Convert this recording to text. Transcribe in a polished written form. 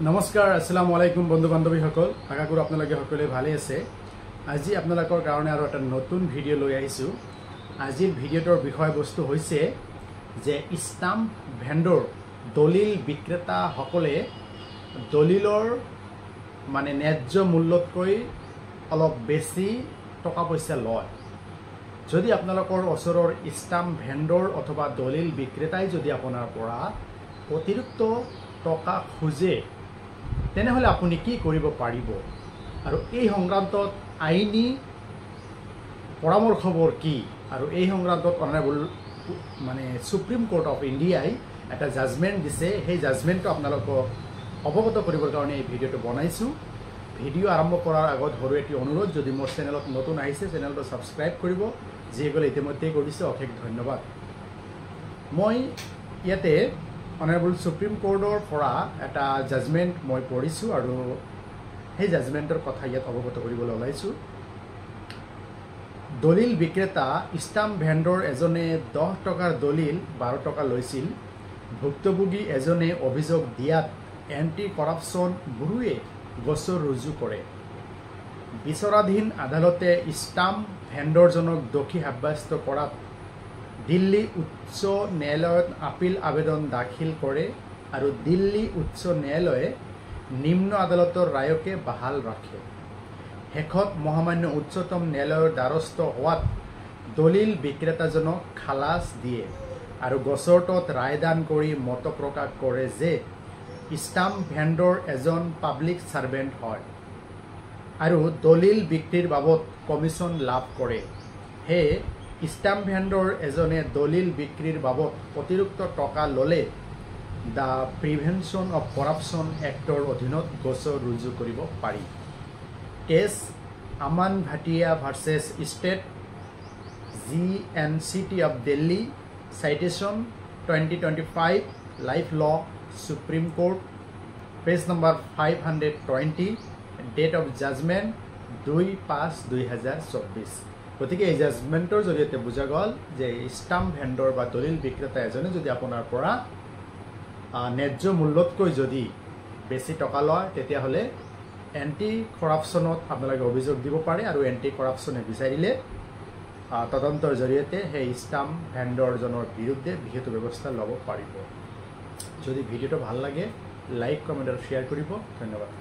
নমস্কাৰ আসসালামু আলাইকুম বন্ধু বান্ধৱীসকল আশা কৰোঁ আপোনালোকে সকলোৱে ভালে আছে। আজি আপোনালোকৰ কাৰণে আৰু এটা নতুন ভিডিঅ' লৈ আহিছোঁ। আজিৰ ভিডিঅ'টোৰ বিষয়বস্তু হৈছে যে ষ্টাম্প ভেণ্ডৰ দলিল বিক্ৰেতাসকলে দলিলৰ মানে ন্যায্য মূল্যতকৈ অলপ বেছি টকা পইচা লয়। যদি আপোনালোকৰ ওচৰৰ ষ্টাম্প ভেণ্ডৰ অথবা দলিল বিক্ৰেতাই যদি আপোনাৰ পৰা অতিৰিক্ত টকা খোজে তেনেহলে আপুনি কি কৰিব পাৰিব আৰু এই সংক্ৰান্তত আইনী পৰামৰ্শবোৰ কি আৰু এই সংক্ৰান্তত অনাৰেবল মানে সুপ্ৰিম কোৰ্ট অফ ইণ্ডিয়াই এটা জাজমেণ্ট দিছে। সেই জাজমেণ্টটো আপোনালোকক অৱগত কৰিবৰ কাৰণে এই ভিডিঅ'টো বনাইছোঁ। ভিডিঅ' আৰম্ভ কৰাৰ আগত সৰু এটি অনুৰোধ, যদি মোৰ চেনেলত নতুন আহিছে চেনেলটো ছাবস্ক্ৰাইব কৰিব, যিসকলে ইতিমধ্যে কৰিছে অশেষ ধন্যবাদ। মই ইয়াতে অনাৰেবল সুপ্ৰিম কোৰ্টৰ পৰা এটা জাজমেণ্ট মই পঢ়িছোঁ আৰু সেই জাজমেণ্টৰ কথা ইয়াত অৱগত কৰিবলৈ ওলাইছোঁ। দলিল বিক্ৰেতা ষ্টাম্প ভেণ্ডৰ এজনে 10 টকাৰ দলিল 12 টকা লৈছিল। ভুক্তভোগী এজনে অভিযোগ দিয়াত এণ্টি কৰাপশ্যন ব্যুৰোৱে গোচৰ ৰুজু কৰে। বিচাৰাধীন আদালতে ষ্টাম্প ভেণ্ডৰজনক দোষী সাব্যস্ত কৰাত দিল্লী উচ্চ ন্যায়ালয়ত আপিল আবেদন দাখিল কৰে আৰু দিল্লী উচ্চ ন্যায়ালয়ে নিম্ন আদালতৰ ৰায়কে বাহাল ৰাখে। শেষত মহামান্য উচ্চতম ন্যায়ালয়ৰ দ্বাৰস্থ হোৱাত দলিল বিক্ৰেতাজনক খালাচ দিয়ে আৰু গোচৰটোত ৰায়দান কৰি মত প্ৰকাশ কৰে যে ষ্টাম্প ভেণ্ডৰ এজন পাব্লিক ছাৰ্ভেণ্ট হয় আৰু দলিল বিক্ৰীৰ বাবদ কমিশ্যন লাভ কৰে। সেয়ে ষ্টাম্প ভেণ্ডৰ এজনে দলিল বিক্ৰীৰ বাবদ অতিৰিক্ত টকা ল'লে the prevention of corruption act অধীনত গোচৰ ৰুজু কৰিব পাৰি। Case Aman Bhatia versus state GNCT of Delhi, citation 2025 live law' Supreme Court, page number 520, date of judgment 2/5/2024। গতিকে এই জাজমেণ্টৰ জৰিয়তে বুজা গ'ল যে ষ্টাম্প ভেণ্ডৰ বা দলিল বিক্ৰেতা এজনে যদি আপোনাৰ পৰা ন্যায্য মূল্যতকৈ যদি বেছি টকা লয় তেতিয়াহ'লে এণ্টি কৰাপশ্যনত আপোনালোকে অভিযোগ দিব পাৰে আৰু এণ্টি কৰাপশ্যনে বিচাৰিলে তদন্তৰ জৰিয়তে সেই ষ্টাম্প ভেণ্ডৰজনৰ বিৰুদ্ধে বিহিত ব্যৱস্থা ল'ব পাৰিব। যদি ভিডিঅ'টো ভাল লাগে লাইক, কমেণ্ট আৰু শ্বেয়াৰ কৰিব। ধন্যবাদ।